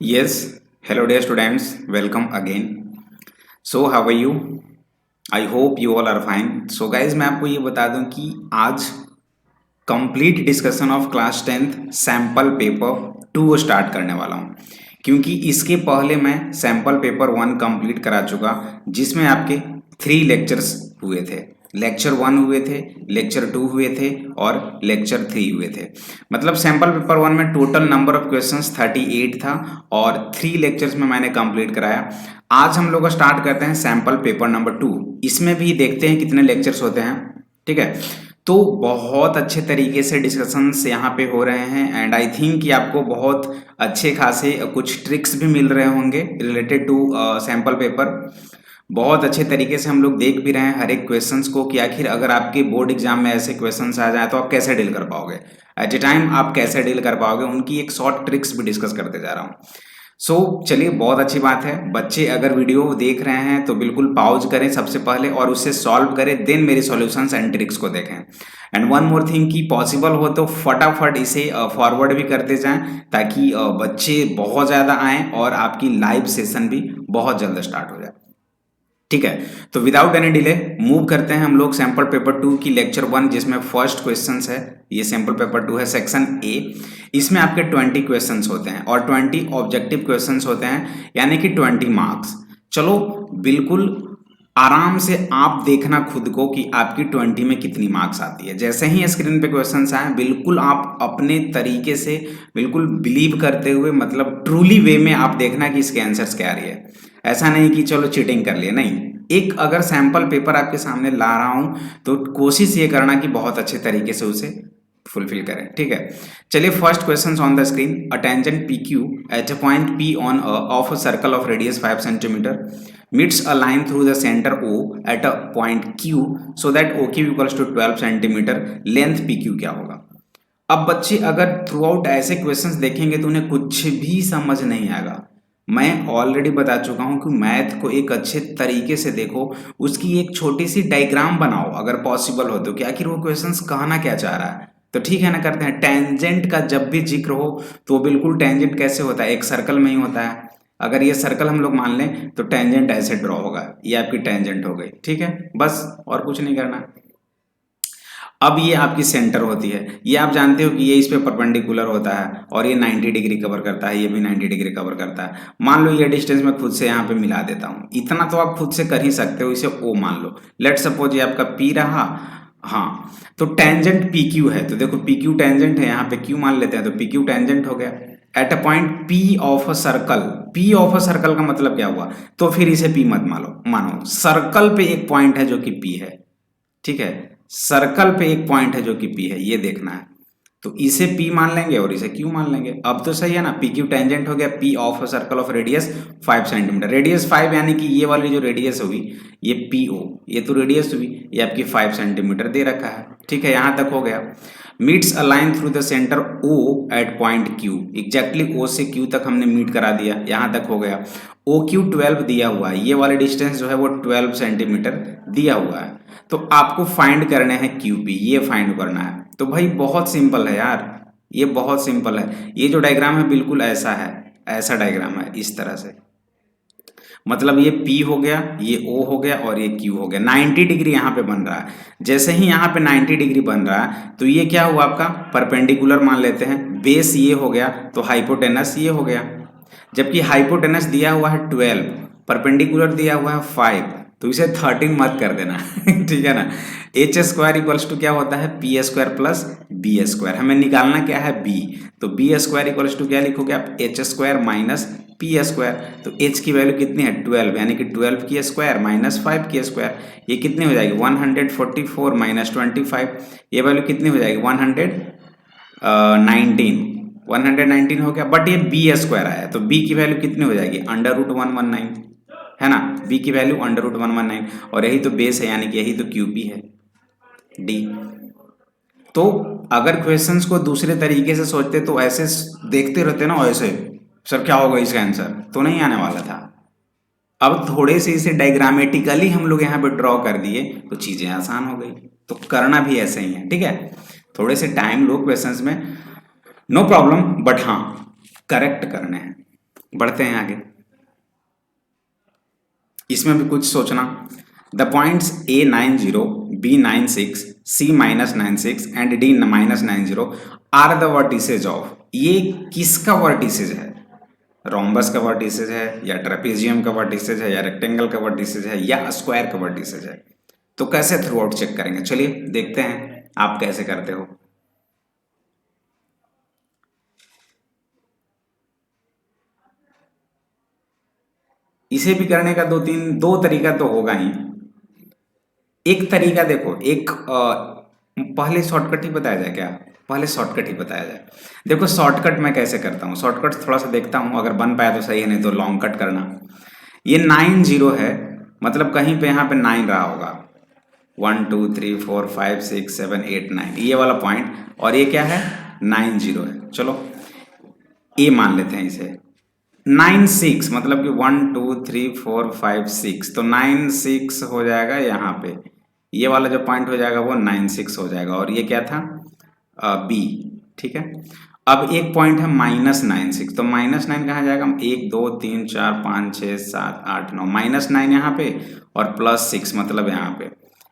Yes, hello dear students, welcome again. So how are you? I hope you all are fine. So guys मैं आपको ये बता दूं कि आज complete discussion of class 10th sample paper 2 start करने वाला हूं क्योंकि इसके पहले मैं सैम्पल पेपर 1 कंप्लीट करा चुका जिसमें आपके 3 लेक्चर्स हुए थे। लेक्चर 1 हुए थे, लेक्चर 2 हुए थे और लेक्चर 3 हुए थे। मतलब सैम्पल पेपर 1 में टोटल नंबर ऑफ क्वेश्चंस 38 था और 3 लेक्चर्स में मैंने कंप्लीट कराया। आज हम लोग स्टार्ट करते हैं सैम्पल पेपर नंबर 2। इसमें भी देखते हैं कितने लेक्चर्स होते हैं। ठीक है, तो बहुत अच्छे तरीके से डिस्कशंस यहाँ पे हो रहे हैं एंड आई थिंक कि आपको बहुत अच्छे खासे कुछ ट्रिक्स भी मिल रहे होंगे रिलेटेड टू सैम्पल पेपर। बहुत अच्छे तरीके से हम लोग देख भी रहे हैं हर एक क्वेश्चंस को कि आखिर अगर आपके बोर्ड एग्जाम में ऐसे क्वेश्चंस आ जाए तो आप कैसे डील कर पाओगे, एट ए टाइम आप कैसे डील कर पाओगे, उनकी एक शॉर्ट ट्रिक्स भी डिस्कस करते जा रहा हूँ। सो चलिए, बहुत अच्छी बात है। बच्चे अगर वीडियो देख रहे हैं तो बिल्कुल पॉज करें सबसे पहले और उसे सॉल्व करें, देन मेरी सॉल्यूशंस एंड ट्रिक्स को देखें। एंड वन मोर थिंग कि पॉसिबल हो तो फटाफट इसे फॉरवर्ड भी करते जाएं ताकि बच्चे बहुत ज़्यादा आएँ और आपकी लाइव सेशन भी बहुत जल्द स्टार्ट हो जाए। ठीक है, तो विदाउट एनी डिले मूव करते हैं हम लोग सैम्पल पेपर 2 की लेक्चर 1 जिसमें फर्स्ट क्वेश्चंस है। ये सैम्पल पेपर 2 है, सेक्शन ए। इसमें आपके 20 क्वेश्चंस होते हैं और 20 ऑब्जेक्टिव क्वेश्चंस होते हैं, यानी कि 20 मार्क्स। चलो बिल्कुल आराम से आप देखना खुद को कि आपकी 20 में कितनी मार्क्स आती है। जैसे ही स्क्रीन पे क्वेश्चंस आए बिल्कुल आप अपने तरीके से बिल्कुल बिलीव करते हुए, मतलब ट्रूली वे में आप देखना कि इसके आंसर्स क्या आ रही है। ऐसा नहीं कि चलो चीटिंग कर लिए, नहीं। एक अगर सैंपल पेपर आपके सामने ला रहा हूं तो कोशिश ये करना कि बहुत अच्छे तरीके से उसे फुलफिल करें। ठीक है, चलिए first question on the screen. A tangent P Q at a point P on of a circle of radius 5 centimetre meets a line through the center O at a point Q so that OQ equals to 12 centimetre, length PQ क्या होगा। अब बच्चे अगर through out ऐसे questions देखेंगे तो उन्हें कुछ भी समझ नहीं आएगा। मैं ऑलरेडी बता चुका हूं कि मैथ को एक अच्छे तरीके से देखो, उसकी एक छोटी सी डायग्राम बनाओ अगर पॉसिबल हो तो, कि आखिर वो क्वेश्चंस कहना क्या चाह रहा है। तो ठीक है ना, करते हैं। टेंजेंट का जब भी जिक्र हो तो बिल्कुल टेंजेंट कैसे होता है, एक सर्कल में ही होता है। अगर ये सर्कल हम लोग मान लें तो टेंजेंट ऐसे ड्रॉ होगा, ये आपकी टेंजेंट हो गई। ठीक है, बस और कुछ नहीं करना। अब ये आपकी सेंटर होती है, ये आप जानते हो कि ये इस पे परपेंडिकुलर होता है और ये 90 डिग्री कवर करता है, ये भी 90 डिग्री कवर करता है। मान लो ये डिस्टेंस मैं खुद से यहाँ पे मिला देता हूँ, इतना तो आप खुद से कर ही सकते हो, इसे ओ मान लो। लेट सपोज ये आपका पी रहा। हाँ, तो टेंजेंट पी क्यू है, तो देखो पी क्यू टेंजेंट है, यहाँ पे क्यू मान लेते हैं, तो पी क्यू टेंजेंट हो गया at a point P of a circle. P of a circle का मतलब क्या हुआ, तो फिर इसे पी मत मानो सर्कल पे एक पॉइंट है जो कि पी है। ठीक है, सर्कल पे एक पॉइंट है जो कि पी है, ये देखना है। तो इसे पी मान लेंगे और इसे क्यू मान लेंगे। अब तो सही है ना, पी क्यू टेंजेंट हो गया P of a circle of radius 5 centimetre. Radius 5 यानी कि ये वाली जो रेडियस हुई ये पी ओ, ये तो रेडियस हुई, ये आपकी 5 सेंटीमीटर दे रखा है। ठीक है, यहां तक हो गया। Meets a line through the centre O at point Q. Exactly O से क्यू तक हमने मीट करा दिया, यहां तक हो गया। ओ क्यू 12 दिया हुआ है, ये वाला डिस्टेंस जो है वो 12 सेंटीमीटर दिया हुआ है। तो आपको फाइंड करने हैं क्यू पी, ये फाइंड करना है। तो भाई बहुत सिंपल है यार, ये बहुत सिंपल है। ये जो डायग्राम है बिल्कुल ऐसा है, ऐसा डायग्राम है इस तरह से। मतलब ये P हो गया, ये O हो गया और ये Q हो गया। 90 डिग्री यहाँ पे बन रहा है। जैसे ही यहाँ पे 90 डिग्री बन रहा है तो ये क्या हुआ आपका परपेंडिकुलर मान लेते हैं। बेस ये हो गया तो हाइपोटेनस ये हो गया। जबकि हाइपोटेनस दिया हुआ है 12, परपेंडिकुलर दिया हुआ है 5, तो इसे 13 मत कर देना। ठीक है ना। एच स्क्वायर इक्वल्स टू क्या होता है, P square plus B square. हमें निकालना क्या है, बी। तो बी स्क्वायर इक्वल्स टू क्या लिखोगे आप, H square minus P square. तो एच की वैल्यू कितनी है 12, यानी कि 12 की स्क्वायर माइनस 5 की स्क्वायर। ये कितनी हो जाएगी 144 माइनस 25। ये वैल्यू कितनी हो जाएगी 119 हो गया। बट ये बी स्क्वायर आया तो बी की वैल्यू कितनी हो जाएगी √119, है ना। बी की वैल्यू √119 और यही तो बेस है, यानी कि यही तो क्यूपी है, डी। तो अगर क्वेश्चंस को दूसरे तरीके से सोचते तो ऐसे देखते रहते ना, ऐसे सर क्या होगा इसका आंसर, तो नहीं आने वाला था। अब थोड़े से इसे डायग्रामेटिकली हम लोग यहाँ पे ड्रॉ कर दिए तो चीजें आसान हो गई। तो करना भी ऐसे ही है। ठीक है, थोड़े से टाइम लो क्वेश्चंस में, नो प्रॉब्लम, बट हाँ करेक्ट करने हैं। बढ़ते हैं आगे। इसमें भी कुछ सोचना। The points A90, B96, C-96 and D-90 are the vertices of. ये किसका वर्टिसेज है? रोम्बस का वर्टिसेज है, या ट्रेपेजियम का वर्टिसेज है, या रेक्टेंगल का वर्टिसेज है, या स्क्वायर का वर्टिसेज है? तो कैसे थ्रू आउट चेक करेंगे? चलिए देखते हैं आप कैसे करते हो। इसे भी करने का दो तरीका तो होगा ही। एक तरीका देखो, पहले शॉर्टकट ही बताया जाए क्या? पहले शॉर्टकट ही बताया जाए। देखो शॉर्टकट मैं कैसे करता हूँ, शॉर्टकट थोड़ा सा देखता हूँ, अगर बन पाया तो सही है, नहीं तो लॉन्ग कट करना। ये 90 है, मतलब कहीं पे यहाँ पे 9 रहा होगा। 1 2 3 4 5 6 7 8 9 ये वाला पॉइंट, और ये क्या है? 90 है। चलो ए मान लेते हैं इसे। 96 मतलब कि 1 2 3 4 5 6, तो 96 हो जाएगा यहाँ पे। ये वाला जो पॉइंट हो जाएगा वो 96 हो जाएगा, और ये क्या था? बी। ठीक है। अब एक पॉइंट है -96, तो -9 कहाँ जाएगा? 1 2 3 4 5 6 7 8 9, -9 यहाँ पे, और +6 मतलब यहाँ पे।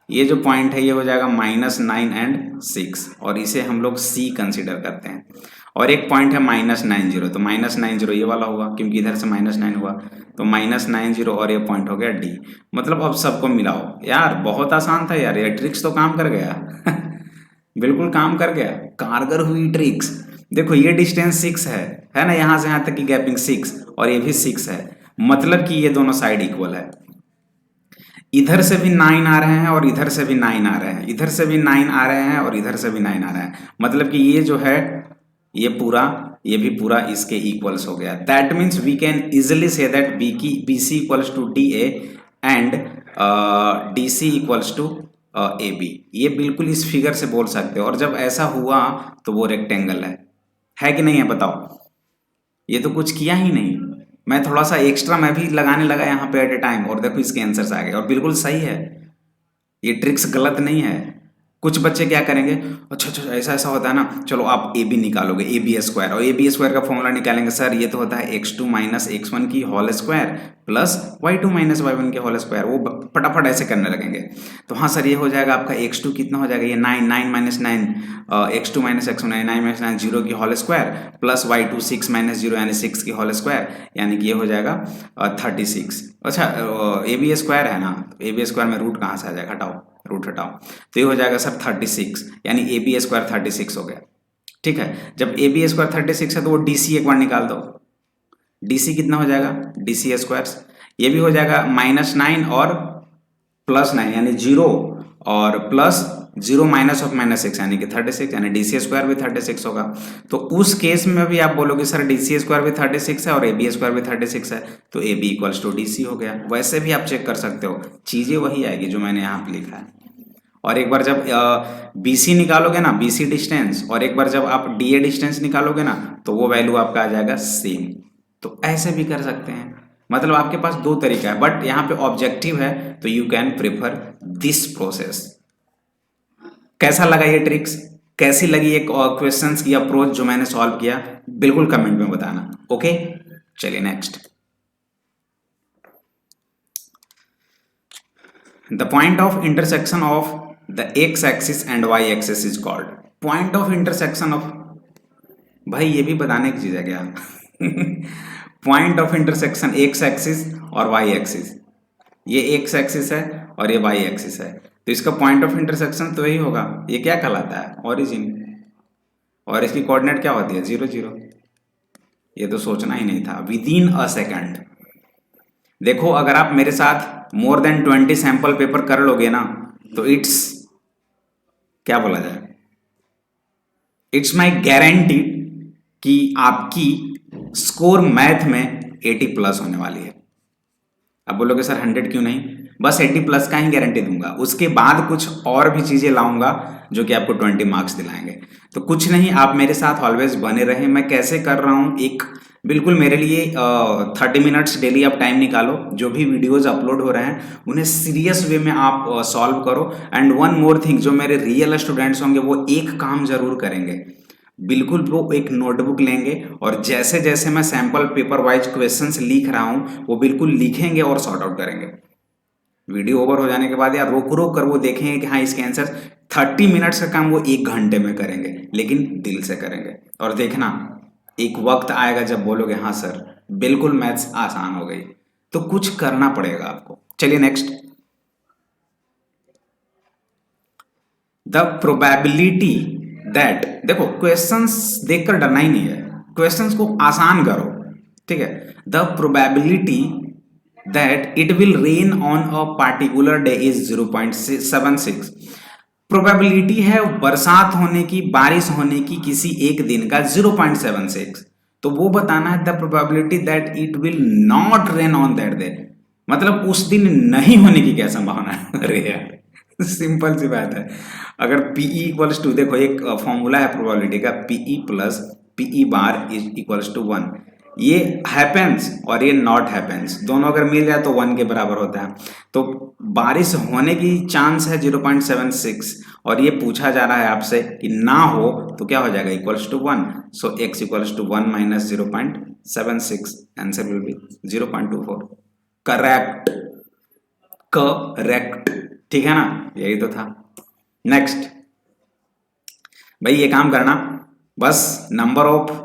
ये जो पॉइंट है ये हो जाएगा -9 एंड 6, और इसे हम लोग सी कंसिडर करते हैं। और एक पॉइंट है -90, तो -90 ये वाला होगा, क्योंकि इधर से -9 हुआ, तो -90, और ये पॉइंट हो गया डी। मतलब अब सबको मिलाओ। यार बहुत आसान था यार, ये ट्रिक्स तो काम कर गया। बिल्कुल काम कर गया, कारगर हुई ट्रिक्स। देखो ये डिस्टेंस 6 है ना, यहाँ से यहाँ तक की गैपिंग 6, और ये भी 6 है, मतलब कि ये दोनों साइड इक्वल है। इधर से भी 9 आ रहे हैं और इधर से भी 9 आ रहे हैं, इधर से भी 9 आ रहे हैं और इधर से भी 9 आ रहे हैं, मतलब कि ये जो है ये भी पूरा इसके इक्वल्स हो गया। That means we can easily see that B C equals to D A and D C equals to A B. ये बिल्कुल इस फिगर से बोल सकते हो, और जब ऐसा हुआ तो वो रेक्टेंगल है कि नहीं है? बताओ। ये तो कुछ किया ही नहीं, मैं थोड़ा सा एक्स्ट्रा मैं भी लगाने लगा यहाँ पे एट ए टाइम, और देखो इसके आंसर्स आ गए, और बिल्कुल सही है। ये ट्रिक्स गलत नहीं है। कुछ बच्चे क्या करेंगे, अच्छा अच्छा ऐसा ऐसा होता है ना, चलो आप ए बी निकालोगे, ए बी स्क्वायर, और ए बी स्क्वायर का फॉर्मूला निकालेंगे, सर ये तो होता है x2 माइनस x1 की whole square plus y2 minus y1 की होल स्क्वायर। वो फटाफट ऐसे करने लगेंगे। तो हाँ सर, ये हो जाएगा आपका x2 कितना हो जाएगा? ये 9 9 minus 9, x2 minus x1 9 minus 9 0 की whole square plus y2 6 minus 0 यानी 6 की होल स्क्वायर, यानी कि ये हो जाएगा 36। अच्छा ए बी स्क्वायर है ना, ए बी स्क्वायर में रूट कहाँ से आ जाएगा? हटाओ, रूट हटाओ, तो ये हो जाएगा सर 36, यानी ए बी स्क्वायर 36 हो गया। ठीक है, जब ए बी स्क्वायर 36 है तो वो डी सी एक बार निकाल दो। डी सी कितना हो जाएगा? डी सी स्क्वायर, ये भी हो जाएगा -9 और +9 यानी 0, और +0 माइनस ऑफ -6 यानी कि 36, यानी डी सी स्क्वायर भी 36 होगा। तो उस केस में भी आप बोलोगे सर डी सी स्क्वायर भी 36 है और ए बी स्क्वायर भी 36 है, तो A B equals to D C हो गया। वैसे भी आप चेक कर सकते हो, चीज़ें वही आएगी जो मैंने यहाँ पे लिखा है। और एक बार जब बी सी निकालोगे ना, बी सी डिस्टेंस, और एक बार जब आप डी ए डिस्टेंस निकालोगे ना, तो वो वैल्यू आपका आ जाएगा सेम। तो ऐसे भी कर सकते हैं, मतलब आपके पास दो तरीका है, बट यहाँ पे ऑब्जेक्टिव है तो you can prefer this process. कैसा लगा ये ट्रिक्स? कैसी लगी ये क्वेश्चंस की अप्रोच जो मैंने सॉल्व किया? बिल्कुल कमेंट में बताना। ओके, चलिए next. The point of intersection of the x axis and y axis is called. Point of intersection of, भाई ये भी बताने की चीज है क्या? Point of intersection x axis और वाई एक्सिस, ये एक्स एक्सिस है और ये वाई एक्सिस है, तो इसका पॉइंट ऑफ इंटरसेक्शन तो यही होगा। ये क्या कहलाता है? ओरिजिन, और इसकी कोऑर्डिनेट क्या होती है? 0 0। ये तो सोचना ही नहीं था, विद इन अ सेकेंड। देखो अगर आप मेरे साथ मोर देन 20 सैंपल पेपर कर लोगे ना, तो इट्स क्या बोला जाए, इट्स माई गारंटी कि आपकी स्कोर मैथ में 80+ होने वाली है। अब बोलोगे सर 100 क्यों नहीं? बस 80+ का ही गारंटी दूंगा, उसके बाद कुछ और भी चीजें लाऊंगा जो कि आपको 20 मार्क्स दिलाएंगे। तो कुछ नहीं, आप मेरे साथ ऑलवेज बने रहें। मैं कैसे कर रहा हूँ, एक बिल्कुल मेरे लिए 30 मिनट्स डेली आप टाइम निकालो, जो भी वीडियोज अपलोड हो रहे हैं उन्हें सीरियस वे में आप सॉल्व करो। एंड वन मोर थिंग, जो मेरे रियल स्टूडेंट्स होंगे वो एक काम जरूर करेंगे, बिल्कुल ब्रो, एक नोटबुक लेंगे और जैसे जैसे मैं सैंपल पेपर वाइज क्वेश्चंस लिख रहा हूं वो बिल्कुल लिखेंगे और सॉर्ट आउट करेंगे। वीडियो ओवर हो जाने के बाद या रोक रोक कर वो देखेंगे कि हाँ इसके आंसर 30 मिनट्स का काम वो 1 घंटे में करेंगे, लेकिन दिल से करेंगे। और देखना एक वक्त आएगा जब बोलोगे हाँ सर बिल्कुल मैथ्स आसान हो गई। तो कुछ करना पड़ेगा आपको। चलिए नेक्स्ट, द प्रोबेबिलिटी दैट, देखो क्वेश्चंस देखकर डरना ही नहीं है, क्वेश्चंस को आसान करो, ठीक है। The probability that it will rain on a particular day is 0.76। Probability है बरसात होने की, बारिश होने की किसी एक दिन का 0.76। तो वो बताना है the probability that it will not rain on that day, मतलब उस दिन नहीं होने की क्या संभावना है। अरे यार सिंपल सी बात है। अगर पीई इक्वल्स टू, देखो एक फॉर्मूला है प्रोबेबिलिटी का, P E plus P E bar is equals to 1। ये हैपेंस और ये नॉट हैपेंस दोनों अगर मिल जाए तो 1 के बराबर होता है। तो बारिश होने की चांस है 0.76 और ये पूछा जा रहा है आपसे कि ना हो तो क्या हो जाएगा, equals to 1। So x equals to 1 minus 0.76, answer will be 0.24। Correct, correct, ठीक है ना, यही तो था। नेक्स्ट भाई ये काम करना, बस नंबर ऑफ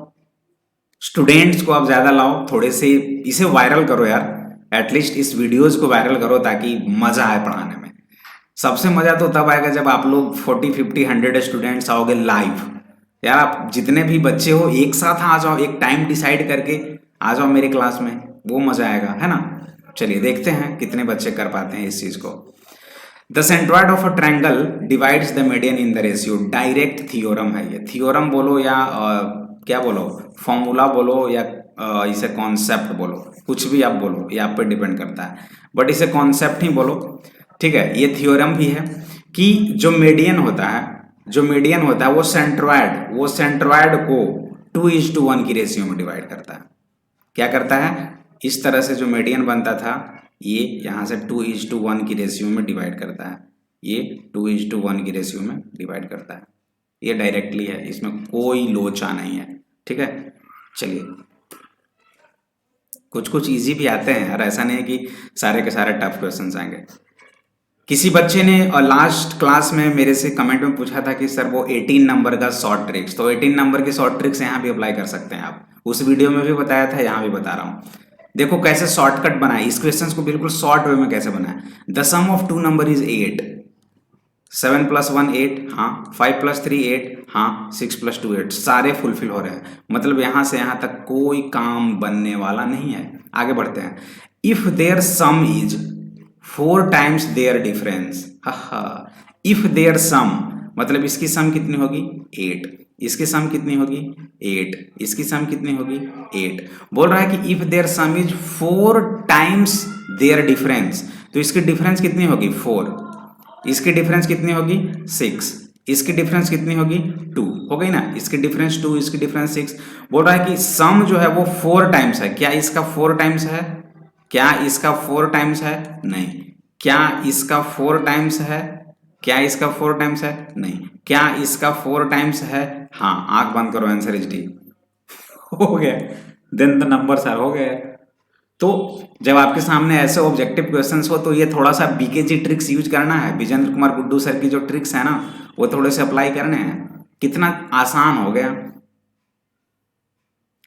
स्टूडेंट्स को आप ज्यादा लाओ, थोड़े से इसे वायरल करो यार, एटलीस्ट इस वीडियोस को वायरल करो ताकि मजा आए पढ़ाने में। सबसे मजा तो तब आएगा जब आप लोग 40, 50, 100 स्टूडेंट्स आओगे लाइव। यार आप जितने भी बच्चे हो एक साथ आ जाओ, एक टाइम डिसाइड करके आ जाओ मेरे क्लास में, वो मजा आएगा, है ना। चलिए देखते हैं कितने बच्चे कर पाते हैं इस चीज को। The centroid of a triangle divides the median in the ratio, direct theorem है ये, थियोरम बोलो या क्या बोलो, फॉर्मूला बोलो या इसे कॉन्सेप्ट बोलो, कुछ भी आप बोलो, ये आप पे डिपेंड करता है, बट इसे कॉन्सेप्ट ही बोलो, ठीक है। ये थियोरम भी है कि जो मीडियन होता है, जो मीडियन होता है वो सेंट्रॉइड को 2:1 की रेशियो में डिवाइड करता है। क्या करता है, इस तरह से जो मीडियन बनता था ये यहाँ से 2:1 की रेशियो में डिवाइड करता है, ये 2:1 की रेशियो में डिवाइड करता है। ये डायरेक्टली है, इसमें कोई लोचा नहीं है, ठीक है। चलिए कुछ कुछ इजी भी आते हैं यार, ऐसा नहीं है कि सारे के सारे टफ क्वेश्चंस आएंगे। किसी बच्चे ने लास्ट क्लास में मेरे से कमेंट में पूछा था कि सर वो 18 नंबर का शॉर्ट ट्रिक्स, तो 18 नंबर की शॉर्ट ट्रिक्स यहाँ भी अप्लाई कर सकते हैं आप, उस वीडियो में भी बताया था, यहाँ भी बता रहा हूँ। देखो कैसे शॉर्टकट बनाए इस क्वेश्चन को, बिल्कुल शॉर्ट वे में कैसे बनाए। The sum of 2 number is 8, 7 + 1 8, हाँ 5 + 3 8, हाँ 6 + 2 8, सारे फुलफिल हो रहे हैं, मतलब यहां से यहां तक कोई काम बनने वाला नहीं है। आगे बढ़ते हैं। If their sum is 4 times their difference, if their sum मतलब इसकी सम कितनी होगी 8, इसकी सम कितनी होगी 8, इसकी सम कितनी होगी 8। बोल रहा है कि if their sum is 4 times their difference, तो इसकी डिफरेंस कितनी होगी 4, इसकी डिफरेंस कितनी होगी 6, इसकी डिफरेंस कितनी होगी 2, हो गई ना, इसकी डिफरेंस 2, इसकी डिफरेंस 6। बोल रहा है कि सम जो है वो 4 टाइम्स है, क्या इसका 4 टाइम्स है, क्या इसका 4 टाइम्स है, नहीं, क्या इसका 4 टाइम्स है, क्या इसका 4 टाइम्स है, नहीं, क्या इसका 4 टाइम्स है, हाँ, आंख बंद करो, आंसर इज डी। हो गया, देन द नंबर्स आर, हो गए। तो जब आपके सामने ऐसे ऑब्जेक्टिव क्वेश्चंस हो तो ये थोड़ा सा बीकेजी ट्रिक्स यूज करना है, विजेंद्र कुमार गुड्डू सर की जो ट्रिक्स है ना वो थोड़े से अप्लाई करने हैं। कितना आसान हो गया,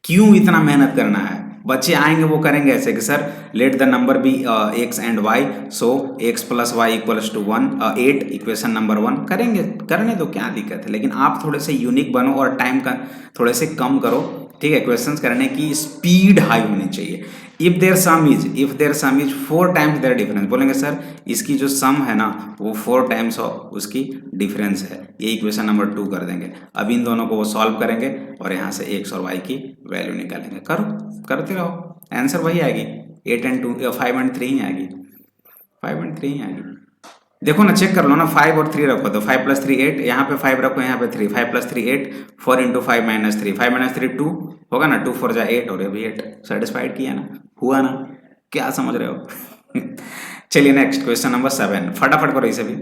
क्यों इतना मेहनत करना है। बच्चे आएंगे वो करेंगे ऐसे कि sir let the number be x and y, so x + y = 1 8, equation number 1 करेंगे, करने दो, क्या दिक्कत है। लेकिन आप थोड़े से यूनिक बनो और टाइम का थोड़े से कम करो, ठीक है। क्वेश्चंस करने की स्पीड हाई होनी चाहिए। If their sum is 4 times their difference, बोलेंगे सर इसकी जो सम है ना वो 4 टाइम्स उसकी डिफरेंस है, ये इक्वेशन नंबर 2 कर देंगे। अब इन दोनों को वो सॉल्व करेंगे और यहाँ से x और y की वैल्यू निकालेंगे। करो, करते रहो, आंसर वही आएगी, 8 and 2 5 and 3 ही आएगी, 5 and 3 ही आएगी। देखो ना, चेक कर लो ना, 5 और 3 रखो तो 5 + 3 8, यहाँ पे 5 रखो, यहाँ पे 3, 5 + 3 8, 4 × 5 - 3, 5 - 3 2 होगा ना, 2 4 8 और ये भी 8, सेटिस्फाइड किया ना, हुआ ना, क्या समझ रहे हो। चलिए नेक्स्ट क्वेश्चन नंबर 7, फटाफट करो इसे भी,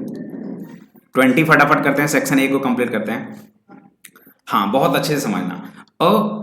20 फटाफट करते हैं, सेक्शन ए को कंप्लीट करते हैं। हाँ, बहुत अच्छे से समझना।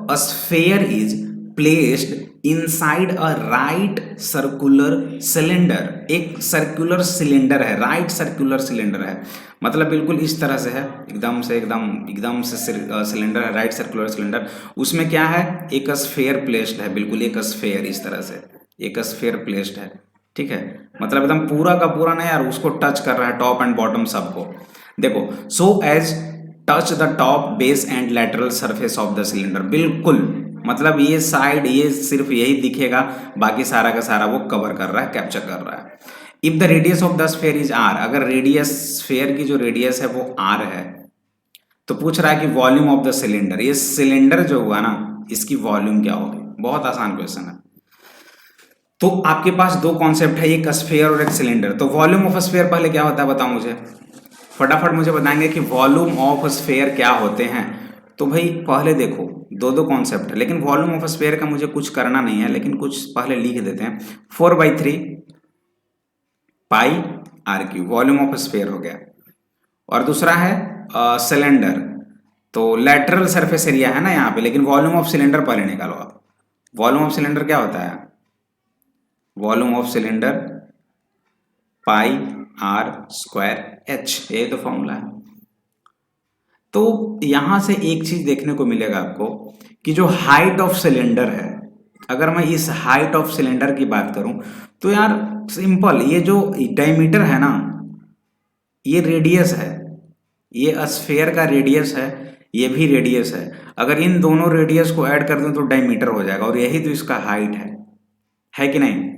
अ sphere is placed inside a right circular cylinder. एक सर्कुलर सिलेंडर है, राइट सर्कुलर सिलेंडर है, मतलब बिल्कुल इस तरह से है, एकदम से सिलेंडर है, राइट सर्कुलर सिलेंडर। उसमें क्या है, एक स्फेयर प्लेस्ड है, बिल्कुल एक स्फेयर इस तरह से एक स्फेयर प्लेस्ड है, ठीक है। मतलब एकदम पूरा का पूरा नहीं यार, उसको टच कर रहा है, टॉप एंड बॉटम सबको। देखो, so as touch the top base and lateral surface of the cylinder, बिल्कुल मतलब ये साइड, ये सिर्फ यही दिखेगा, बाकी सारा का सारा वो कवर कर रहा है, कैप्चर कर रहा है। If the radius of the sphere is r, अगर रेडियस स्फेयर की जो रेडियस है वो आर है, तो पूछ रहा है कि वॉल्यूम ऑफ द सिलेंडर, ये सिलेंडर जो हुआ ना, इसकी वॉल्यूम क्या होगी। बहुत आसान क्वेश्चन है। तो आपके पास दो कॉन्सेप्ट है, एक स्फेयर और एक सिलेंडर। तो वॉल्यूम ऑफ स्फेयर पहले क्या होता है बताओ मुझे, फटाफट मुझे बताएंगे कि वॉल्यूम ऑफ स्फेयर क्या होते हैं। तो भाई पहले देखो, दो दो कॉन्सेप्ट है, लेकिन वॉल्यूम ऑफ स्फेयर का मुझे कुछ करना नहीं है, लेकिन कुछ पहले लिख देते हैं। 4/3 pi r cube, volume of sphere हो गया। और दूसरा है सिलेंडर, तो लेटरल सरफेस एरिया है ना यहाँ पे, लेकिन वॉल्यूम ऑफ सिलेंडर पहले निकालो आप। वॉल्यूम ऑफ सिलेंडर क्या होता है, volume of cylinder pi r square h, ये तो फॉर्मूला है। तो यहां से एक चीज देखने को मिलेगा आपको कि जो हाइट ऑफ सिलेंडर है, अगर मैं इस हाइट ऑफ सिलेंडर की बात करूं, तो यार सिंपल, ये जो डायमीटर है ना, ये रेडियस है, ये स्फेयर का रेडियस है, ये भी रेडियस है। अगर इन दोनों रेडियस को ऐड कर दूं तो डायमीटर हो जाएगा, और यही तो इसका हाइट है कि नहीं।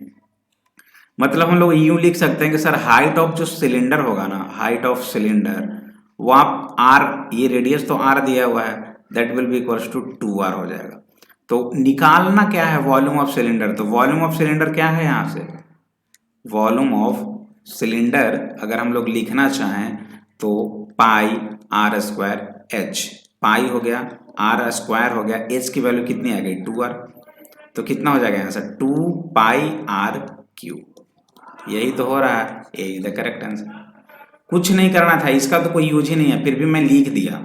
मतलब हम लोग यूं लिख सकते हैं कि सर हाइट ऑफ जो सिलेंडर होगा ना, हाइट ऑफ सिलेंडर, वो आप आर, ये रेडियस तो आर दिया हुआ है, that will be equals to 2r हो जाएगा। तो निकालना क्या है, वॉल्यूम ऑफ सिलेंडर। तो वॉल्यूम ऑफ सिलेंडर क्या है, यहां से वॉल्यूम ऑफ सिलेंडर अगर हम लोग लिखना चाहें तो पाई आर स्क्वायर एच, पाई हो गया, आर स्क्वायर हो गया, एच की वैल्यू कितनी आ गई 2r, तो कितना हो जाएगा आंसर 2πr क्यू। यही तो हो रहा है, यही द करेक्ट आंसर। कुछ नहीं करना था, इसका तो कोई यूज ही नहीं है, फिर भी मैं लिख दिया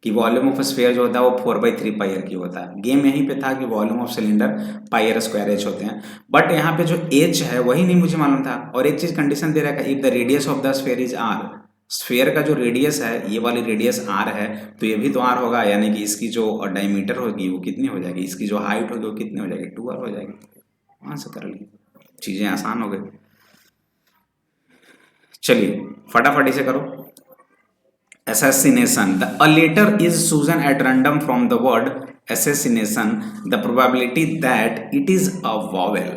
कि वॉल्यूम ऑफ स्फीयर जो होता है वो 4/3 पाई आर क्यू होता है। गेम यहीं पे था कि volume of cylinder pi r square h होते हैं, बट यहाँ पे जो एच है वही नहीं मुझे मालूम था। और एक चीज कंडीशन दे रखा है, if the radius of the sphere is r, sphere का जो रेडियस है, ये वाली रेडियस आर है, तो ये भी तो आर होगा, यानी कि इसकी जो डायमीटर होगी वो कितनी हो जाएगी, इसकी जो हाइट होगी वो कितनी हो जाएगी 2r हो जाएगी। वहां से कर ली, चीजें आसान हो गई। चलिए फटाफट इसे करो। assassination, a letter is chosen at random from the word assassination, the probability that it is a vowel।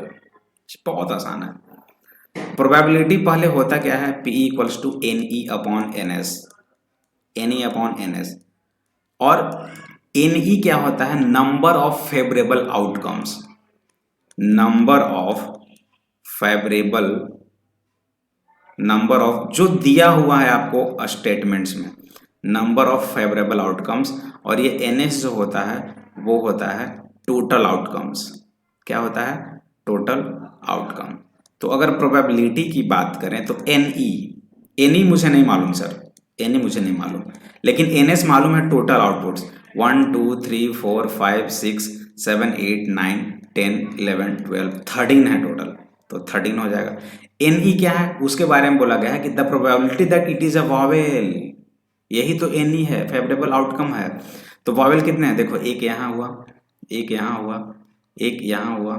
बहुत आसान है। प्रोबेबिलिटी पहले होता क्या है, P equals to n E upon n S, n E upon n S. और n E क्या होता है, number of favourable outcomes, number of favourable, number of जो दिया हुआ है आपको स्टेटमेंट्स में, नंबर ऑफ फेवरेबल आउटकम्स। और ये एन एस जो होता है वो होता है टोटल आउटकम्स। क्या होता है, टोटल आउटकम। तो अगर प्रोबेबिलिटी की बात करें तो एन ई मुझे नहीं मालूम सर, एन ई मुझे नहीं मालूम, लेकिन एन एस मालूम है, टोटल आउटपुट्स 1 2 3 4 5 6 7 8 9 10 11 12 13 है टोटल, तो 13 हो जाएगा। एन ई क्या है, उसके बारे में बोला गया है कि the probability that it is a vowel, यही तो एन ई है, फेवरेबल आउटकम है। तो वॉवेल कितने हैं, देखो एक यहाँ हुआ, एक यहाँ हुआ, एक यहाँ हुआ,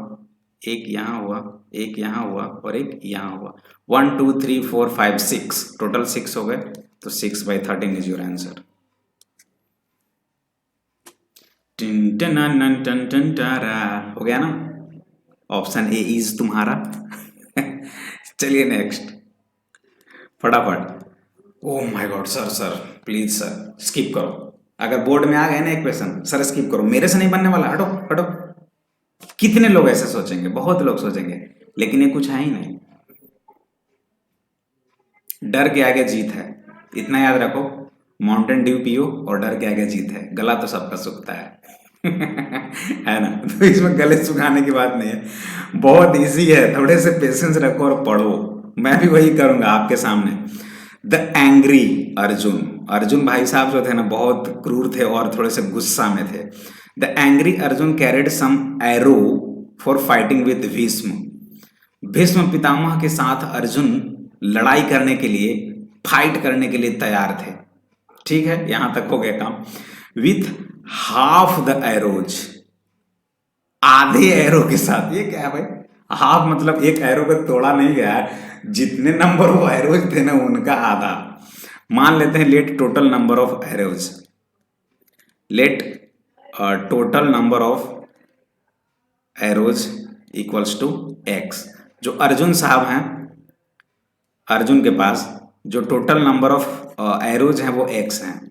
एक यहाँ हुआ, एक यहाँ हुआ और एक यहाँ हुआ। 1 2 3 4 5 6, टोटल 6 हो गए, तो 6/13 इज योर आंसर। हो गया ना, ऑप्शन ए इज तुम्हारा। चलिए नेक्स्ट फटाफट। Oh my God sir, sir please sir skip करो। अगर बोर्ड में आ गए ना एक क्वेश्चन, सर स्किप करो, मेरे से नहीं बनने वाला, हटो हटो। कितने लोग ऐसे सोचेंगे, बहुत लोग सोचेंगे, लेकिन ये कुछ है ही नहीं। डर के आगे जीत है, इतना याद रखो। माउंटेन ड्यू पियो और डर के आगे जीत है, गला तो सबका सूखता है। है ना, तो इसमें गले सुखाने की बात नहीं है, बहुत इजी है, थोड़े से पेशेंस रखो और पढ़ो। मैं भी वही करूंगा आपके सामने। द एंग्री अर्जुन, अर्जुन भाई साहब जो थे ना बहुत क्रूर थे और थोड़े से गुस्सा में थे। The angry Arjun carried some arrow for fighting with Bhishma, Bhishma Pitamah के साथ अर्जुन लड़ाई करने के लिए, फाइट करने के लिए तैयार थे। ठीक है, यहां तक हो गया काम। विथ हाफ द एरोज, आधे एरो के साथ। ये क्या है भाई, हाफ मतलब एक एरो को तोड़ा नहीं गया है, जितने नंबर ऑफ एरोज थे ना उनका आधा। मान लेते हैं let total number of arrows, let total number of arrows equals to x. जो अर्जुन साहब हैं, अर्जुन के पास जो टोटल नंबर ऑफ एरोज हैं वो एक्स हैं,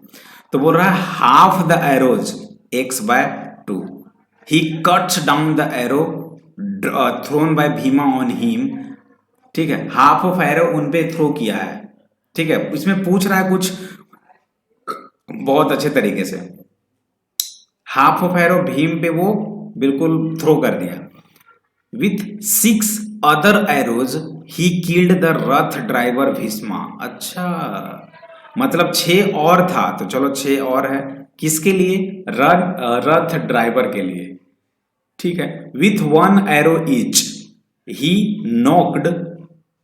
तो बोल रहा है half the arrows x by 2। He cuts down the arrow thrown by Bhima on him. ठीक है, हाफ ऑफ एरो उन पे थ्रो किया है। ठीक है, इसमें पूछ रहा है कुछ बहुत अच्छे तरीके से, हाफ ऑफ एरो भीम पे वो बिल्कुल थ्रो कर दिया। With 6 other arrows he killed the Rath driver Bheeshma. अच्छा, मतलब 6 और था, तो चलो 6 और है, किसके लिए? रथ ड्राइवर के लिए। ठीक है, with 1 arrow each he knocked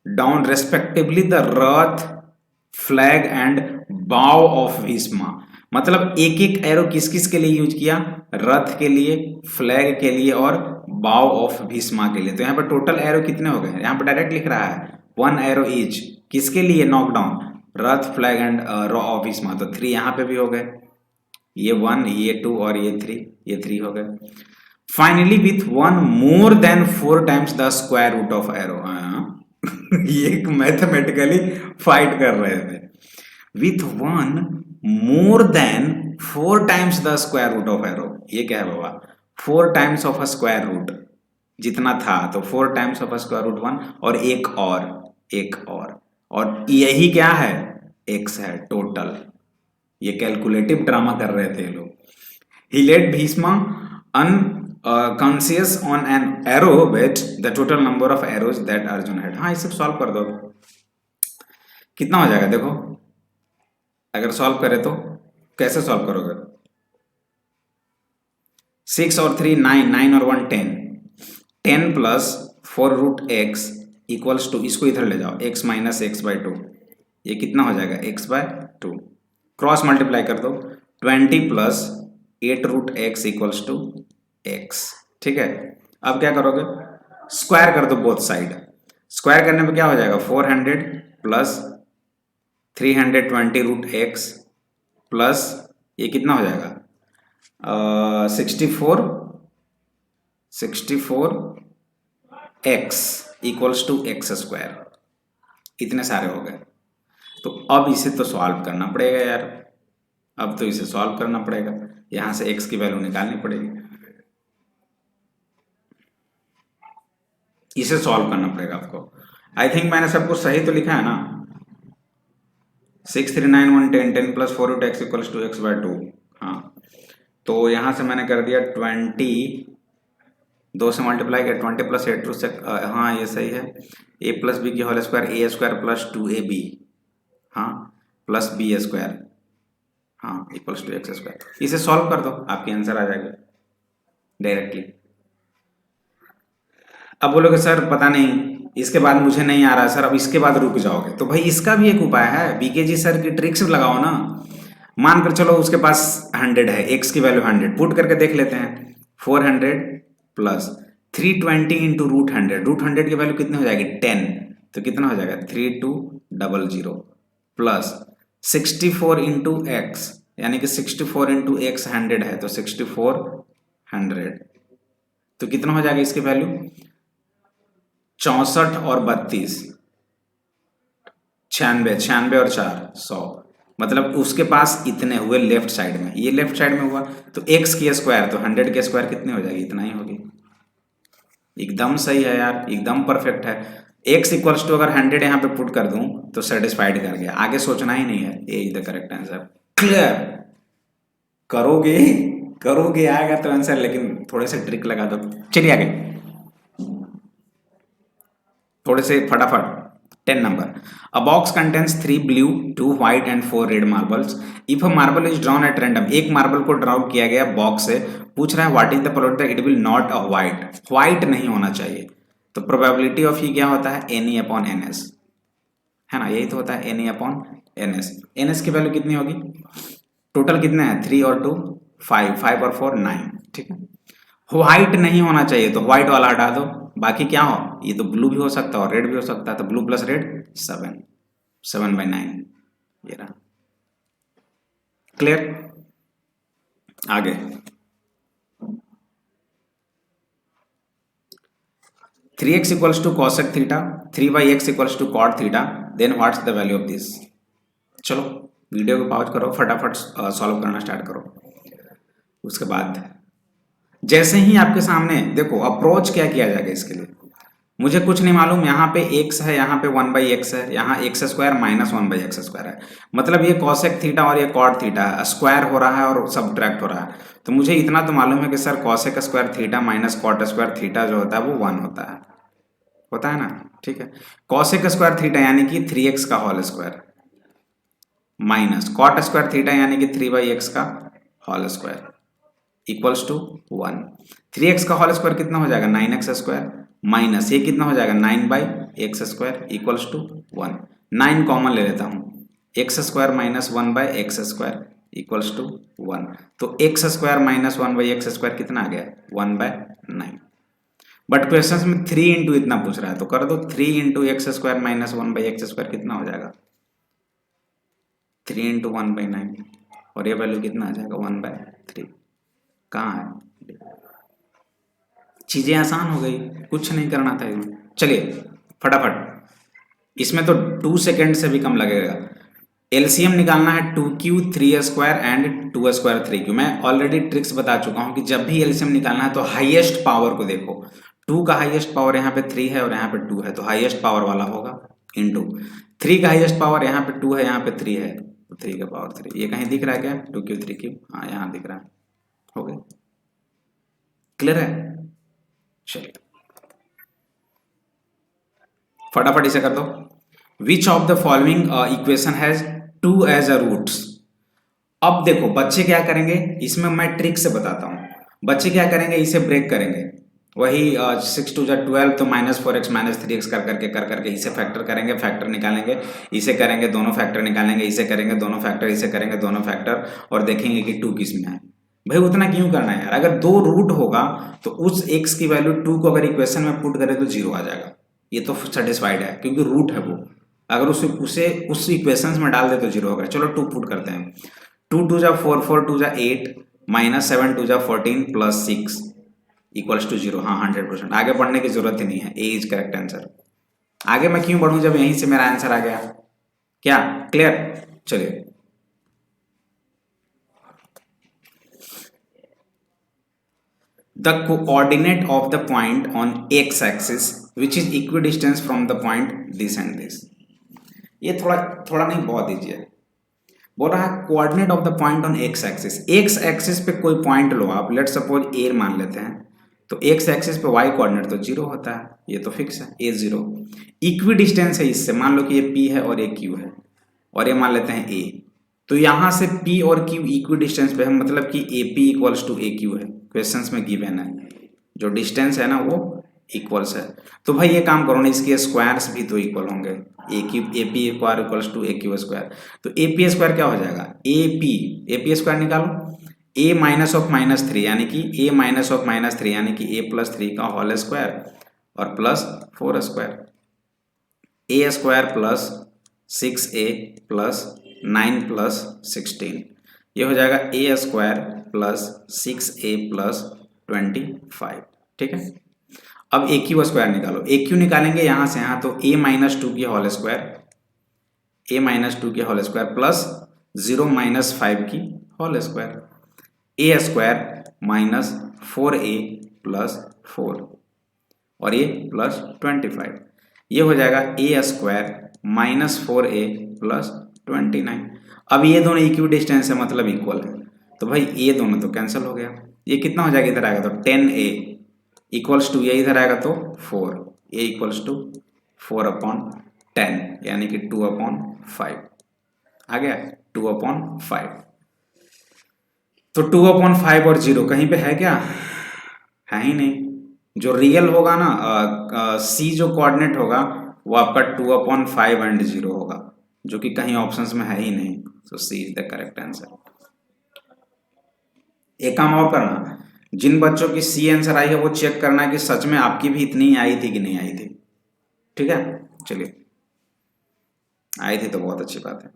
down respectively the Rath, flag and बाव ऑफ भीष्मा। मतलब एक एक एरो किस किस के लिए यूज किया? रथ के लिए, फ्लैग के लिए और बाव ऑफ भीष्मा के लिए। तो यहाँ पर टोटल एरो कितने हो गए? यहाँ पर डायरेक्ट लिख रहा है 1 एरो ईच, किसके लिए? Knockdown, Rath, flag and raw of Bheeshma. तो 3 यहाँ पे भी हो गए, ये 1, ये 2 और ये 3, ये 3 हो गए। Finally with 1 more than 4 times the square root of arrow. ये मैथमेटिकली फाइट कर रहे थे। With 1 more than 4 times the square root of arrow. ये क्या है बाबा? 4 times of a square root जितना था, तो 4 times of a square root 1 और एक और यही क्या है? x है टोटल। ये कैलकुलेटिव ड्रामा कर रहे थे लोग। He let Bhishma unconscious on an arrow with the total number of arrows that Arjun had. हाँ, इसे सॉल्व कर दो, कितना हो जाएगा देखो। अगर सॉल्व करें तो कैसे सॉल्व करोगे? 6 और 3 9, 9 और 1 10, 10 plus 4 root x equals to, इसको इधर ले जाओ, x माइनस एक्स बाई 2। ये कितना हो जाएगा? x bye 2। क्रॉस मल्टीप्लाई कर दो, 20 plus 8 root x equals to x। ठीक है, अब क्या करोगे? स्क्वायर कर दो बोथ साइड। स्क्वायर करने पे क्या हो जाएगा? 400 प्लस 320 रूट एक्स प्लस ये कितना हो जाएगा? 64 x equals to x square. इतने सारे हो गए। तो अब इसे तो सॉल्व करना पड़ेगा यार, अब तो इसे सॉल्व करना पड़ेगा। यहां से x की वैल्यू निकालनी पड़ेगी, इसे सॉल्व करना पड़ेगा आपको। आई थिंक मैंने सब कुछ सही तो लिखा है ना? 6 3 9 1 10, 10 plus 4 root x equals to x by 2। हाँ, तो यहां से मैंने कर दिया 20, 2 से मल्टीप्लाई किया, 20 प्लस 8 से, हाँ ये सही है। a प्लस बी की होल स्क्वायर, ए स्क्वायर प्लस 2ab, हाँ, प्लस बी स्क्वायर, हाँ, इक्वल्स टू एक्स स्क्वायर। इसे सॉल्व कर दो, आपकी आंसर आ जाएगा डायरेक्टली। अब बोलोगे सर पता नहीं, इसके बाद मुझे नहीं आ रहा सर, अब इसके बाद रुक जाओगे। तो भाई इसका भी एक उपाय है, बीके जी सर की ट्रिक्स लगाओ ना। मान कर चलो उसके पास 100 है, x की वैल्यू 100, पुट करके देख लेते हैं। 400 प्लस 320 इंटू रूट 100, रूट 100 की वैल्यू कितनी हो जाएगी? 10, तो कितना हो जाएगा? 3200 प्लस 64 इंटू एक्स, यानी कि 64 इंटू एक्स 100 है, तो 6400, तो कितना हो जाएगा इसकी वैल्यू? 64 और 32, 96, 96 और 4 100। मतलब उसके पास इतने हुए लेफ्ट साइड में, ये लेफ्ट साइड में हुआ, तो x की स्क्वायर, तो 100 की स्क्वायर कितनी हो जाएगी? इतना ही होगी। एकदम सही है यार, एकदम परफेक्ट है। x इक्वल्स टू अगर 100 यहाँ पे पुट कर दूं तो सेटिस्फाइड कर गया, आगे सोचना ही नहीं है। ये is the correct answer. Clear? करोगे करोगे आएगा तो आंसर, लेकिन थोड़े से ट्रिक लगा दो। चलिए आगे, थोड़े से फटाफट 10 number. A box contains 3 blue, 2 white and 4 red marbles. If a marble is drawn at random, एक मार्बल को ड्रॉ किया गया बॉक्स से, पूछ रहा है what is the probability it will not a white, white नहीं होना चाहिए, तो प्रोबेबिलिटी ऑफ ये क्या होता है NE अपॉन NS, है ना, यही तो होता है NE अपॉन NS. NS की वैल्यू कितनी होगी, टोटल कितने हैं 3 और 2 5, 5 और 4 9, ठीक है. व्हाइट नहीं होना चाहिए तो व्हाइट वाला हटा दो, बाकी क्या हो, ये तो ब्लू भी हो सकता है और रेड भी हो सकता है, तो ब्लू प्लस रेड 7, 7/9 ये रहा. क्लियर. आगे 3x equals to cosec theta, 3/x equals to cot theta, then what's the value of this. चलो वीडियो को पॉज करो, फटाफट सॉल्व करना स्टार्ट करो. उसके बाद जैसे ही आपके सामने देखो अप्रोच क्या किया जाएगा इसके लिए, मुझे कुछ नहीं मालूम, यहाँ पे x है, यहाँ पे 1/x है, यहाँ x² माइनस 1/x² है, मतलब ये कॉसेक थीटा और ये कॉट थीटा है, स्क्वायर हो रहा है और सब्ट्रैक्ट हो रहा है, तो मुझे इतना तो मालूम है कि sir cosec square theta minus cot square theta जो होता है वो 1 होता है ना, ठीक है. कॉसेक स्क्वायर थीटा यानी कि 3x का whole square minus cot square theta यानी कि 3/x का whole square equals to 1. 3x का होल स्क्वायर कितना हो जाएगा 9x² माइनस ये कितना हो जाएगा 9/x² इक्वल्स टू 1. 9 कॉमन ले लेता हूँ, x² minus 1/x² equals to 1, तो x² माइनस 1/x² कितना आ गया 1/9. बट क्वेश्चन में 3 इंटू इतना पूछ रहा है तो कर दो, 3 इंटू x² माइनस 1/x² कितना हो जाएगा 3 इंटू 1/9 और ये वैल्यू कितना आ जाएगा 1/3. कहाँ है, चीजें आसान हो गई, कुछ नहीं करना था इसमें. चलिए फटाफट, इसमें तो 2 सेकेंड से भी कम लगेगा. एलसीएम निकालना है 2q 3² एंड 2² 3q. मैं ऑलरेडी ट्रिक्स बता चुका हूं कि जब भी एलसीएम निकालना है तो हाईएस्ट पावर को देखो, 2 का हाईएस्ट पावर यहाँ पे 3 है और यहाँ पे 2 है तो हाईएस्ट पावर वाला होगा, इनटू 3 का हाईएस्ट पावर यहाँ पे 2 है, यहाँ पे 3 है तो 3 का पावर 3. ये कहीं दिख रहा है क्या 2q 3q, हाँ यहाँ दिख रहा है, हो गया. क्लियर है. चलिए फटाफट इसे कर दो. Which of the following equation has 2 as a roots. अब देखो बच्चे क्या करेंगे, इसमें मैं ट्रिक से बताता हूं. बच्चे क्या करेंगे, इसे ब्रेक करेंगे, वही 6 2 12 तो -4x -3x कर करके इसे फैक्टर करेंगे, फैक्टर निकालेंगे, इसे करेंगे दोनों फैक्टर निकालेंगे, इसे करेंगे दोनों फैक्टर, इसे करेंगे दोनों फैक्टर और देखेंगे कि 2 किस में है. भाई उतना क्यों करना है यार, अगर 2 रूट होगा तो उस x की वैल्यू 2 को अगर इक्वेशन में पुट करें तो 0 आ जाएगा, ये तो सेटिस्फाइड है क्योंकि रूट है वो, अगर उसे उस इक्वेशंस में डाल दे तो 0 होगा. चलो 2 पुट करते हैं, 2 2 जा 4 4 2 जा 8 माइनस 7 2 जा 14 प्लस 6 इक्वल्स टू 0. हाँ 100%, आगे बढ़ने की जरूरत ही नहीं है, ए इज करेक्ट आंसर. आगे मैं क्यों बढ़ूं जब यहीं से मेरा आंसर आ गया, क्या क्लियर. चलिए the coordinate of the point on x axis which is equidistant from the point this and this. ये थोड़ा नहीं बहुत दीजिए. बोल रहा है coordinate of the point on x axis. X axis पे कोई पॉइंट लो आप, लेट सपोज ए मान लेते हैं, तो एक्स एक्सिस पे वाई कोऑर्डिनेट तो 0 होता है, ये तो फिक्स है a 0. इक्वी डिस्टेंस है इससे, मान लो कि ये p है और ये q है और ये मान लेते हैं a, तो यहाँ से p और q इक्वी डिस्टेंस पे है, मतलब कि AP इक्वल्स टू AQ है, क्वेश्चंस में गिवन है, जो डिस्टेंस है ना वो इक्वल्स है. तो भाई ये काम करो ना, इसके स्क्वायर्स भी तो इक्वल होंगे, AP equals to AQ square, तो AP स्क्वायर क्या हो जाएगा AP स्क्वायर निकालो, a माइनस ऑफ -3 यानी कि a माइनस ऑफ -3 यानी कि a प्लस 3 का होल स्क्वायर और plus 4 square, a square plus 6a plus 9 plus 16, ये हो जाएगा a square plus 6a plus 25. ठीक है, अब AQ स्क्वायर निकालो, AQ निकालेंगे यहाँ से यहाँ, तो a माइनस 2 की होल स्क्वायर प्लस 0 माइनस 5 की whole square, a square minus 4a plus 4 और ये प्लस 25, ये हो जाएगा a square minus 4a plus 29. अब ये दोनों इक्वी डिस्टेंस है मतलब इक्वल है, तो भाई ये दोनों तो कैंसिल हो गया, ये कितना हो जाएगा, इधर आएगा तो 10a इक्वल्स टू, ये इधर आएगा तो 4, a इक्वल्स टू 4/10. 10 यानी कि 2/5 आ गया, 2/5। तो 2/5 और 0 कहीं पे है क्या? है ही नहीं। जो रियल होगा ना, सी जो कोऑर्डिनेट होगा वो आपका 2/5 एंड 0 होगा, जो कि कहीं ऑप्शंस में है ही नहीं। सो सी इज द करेक्ट आंसर। एक काम और करना, जिन बच्चों की सी आंसर आई है वो चेक करना कि सच में आपकी भी इतनी आई थी कि नहीं आई थी। ठीक है, चलिए, आई थी तो बहुत अच्छी बात है।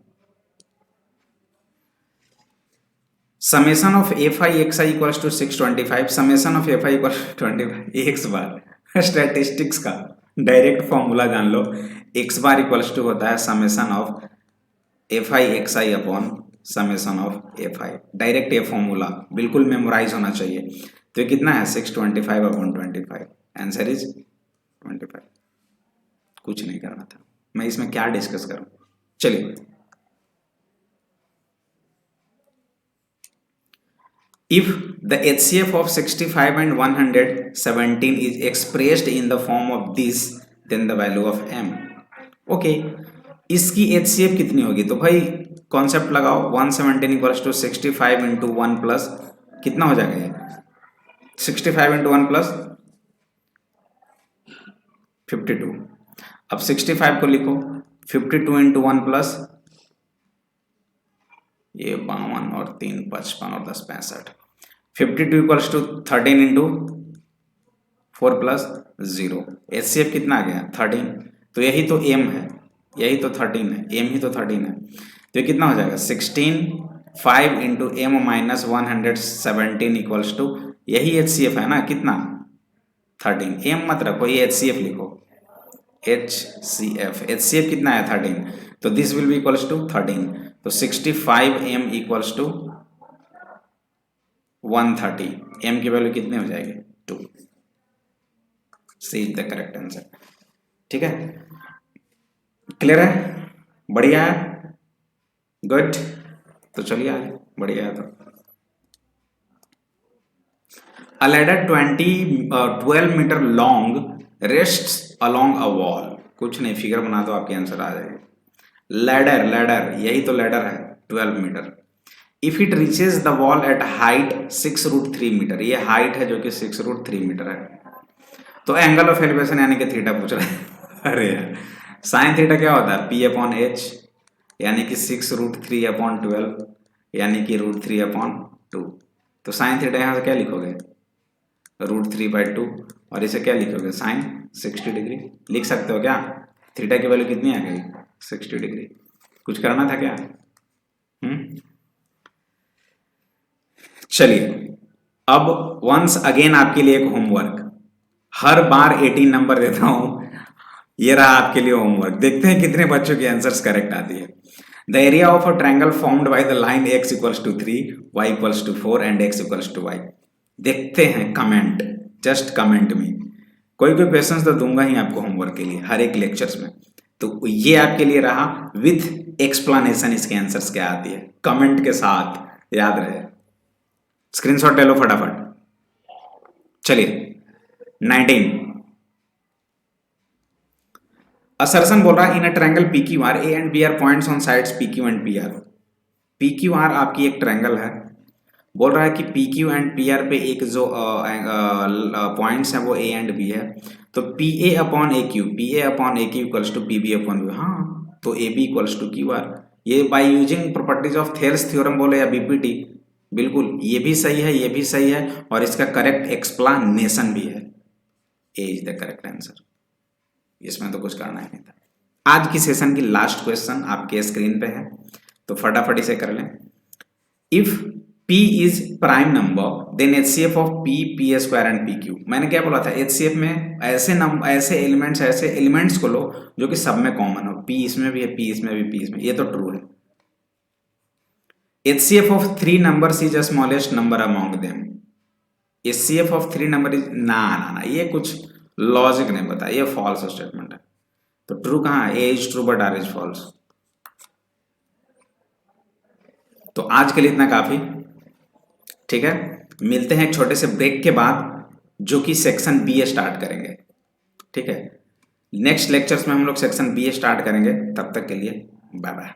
Summation of f i x i equals to 625, summation of f i equal 25 x bar statistics का डायरेक्ट फॉर्मूला जान लो, एक्स बार इक्वल्स टू होता है summation of f i x i upon summation of f i. Direct ये formula बिल्कुल memorise होना चाहिए। तो ये कितना है? 625/25। Answer is 25। कुछ नहीं करना था, मैं इसमें क्या डिस्कस करूं। चलिए, if the HCF of 65 and 117 is expressed in the form of this, then the value of m। Okay, इसकी HCF कितनी होगी? तो भाई कॉन्सेप्ट लगाओ, 117 इक्वल्स टू 65 इंटू 1 प्लस कितना हो जाएगा ये? 65 इंटू 1 प्लस 52। अब 65 को लिखो, 52 इंटू 1 प्लस ये 52 और 3 55 और 10 65। 52 equals to 13 into 4 plus 0। HCF कितना आ गया? 13। तो यही तो m है, यही तो 13 है, m ही तो 13 है। तो ये कितना हो जाएगा? 16 5 into m minus 117 equals to, यही HCF है ना, कितना? 13। m मत रखो, ये HCF लिखो, HCF कितना है? 13। तो this will be equals to 13। तो 65m इक्वल्स टू 130। m की वैल्यू कितनी हो जाएगी? 2। C is the correct answer. ठीक है, क्लियर है? बढ़िया है, गुड। तो चलिए आगे, बढ़िया है। तो a ladder 12 metre long rests along a wall. कुछ नहीं, फिगर बना दो, आपके आंसर आ जाएगा। लैडर, लैडर, यही तो लैडर है, 12 metre. If it reaches the wall at height 6√3 metre, ये हाइट है जो कि 6√3 मीटर है। तो एंगल ऑफ एलिवेशन यानी कि थीटा पूछ रहा है। अरे यार, साइन थीटा क्या होता है? P/H, यानी कि 6√3/12 यानी कि √3/2। तो साइन थीटा यहाँ से क्या लिखोगे? √3/2। और इसे क्या लिखोगे? साइन 60 डिग्री लिख सकते हो क्या? थीटा की वैल्यू कितनी आ गई? 60 डिग्री। कुछ करना था क्या? चलिए, अब वंस अगेन आपके लिए एक होमवर्क, हर बार 18 नंबर देता हूं, ये रहा आपके लिए होमवर्क। देखते हैं कितने बच्चों की आंसर्स करेक्ट आती है। The area of a triangle formed by the line x equals to 3, y equals to 4 and x equals to y। देखते हैं, कमेंट, जस्ट कमेंट में। कोई कोई क्वेश्चंस तो दूंगा ही आपको होमवर्क के लिए हर एक लेक्चर्स में। तो ये आपके लिए रहा विथ एक्सप्लेनेशन, इसके आंसर्स क्या आती है कमेंट के साथ, याद रहे। स्क्रीनशॉट ले लो फटाफट। चलिए 19 असर्शन बोल रहा है, in a triangle PQR A and B are points on sides PQ and PR। PQR आपकी एक ट्रायंगल है, बोल रहा है कि PQ एंड PR पे एक जो पॉइंट्स हैं वो A एंड B है। तो PA/AQ, PA/AQ equals to PB/B। हाँ, तो AB इक्वल्स टू QR। ये by using properties of Thales theorem बोले या BPT, बिल्कुल ये भी सही है, ये भी सही है, और इसका करेक्ट एक्सप्लेनेशन भी है। ए इज द करेक्ट आंसर। इसमें तो कुछ करना ही नहीं था। आज की सेशन की लास्ट क्वेश्चन आपके स्क्रीन पे है, तो फटाफट इसे कर लें। If P is prime number then HCF of P, P² and PQ। मैंने क्या बोला था? HCF में ऐसे एलिमेंट्स को लो जो कि सब में कॉमन हो। P इसमें भी है, P इसमें भी, P इसमें, ये तो ट्रू है। HCF of 3 numbers is the smallest number among them। HCF of 3 number is ना, ये कुछ लॉजिक नहीं बता, ये फॉल्स स्टेटमेंट है। तो ट्रू कहाँ? A is true but R is false। तो आज के लिए इतना काफी, ठीक है। मिलते हैं एक छोटे से ब्रेक के बाद, जो कि सेक्शन B स्टार्ट करेंगे, ठीक है। नेक्स्ट लेक्चर्स में हम लोग सेक्शन बी स्टार्ट करेंगे। तब तक के लिए बाय बाय।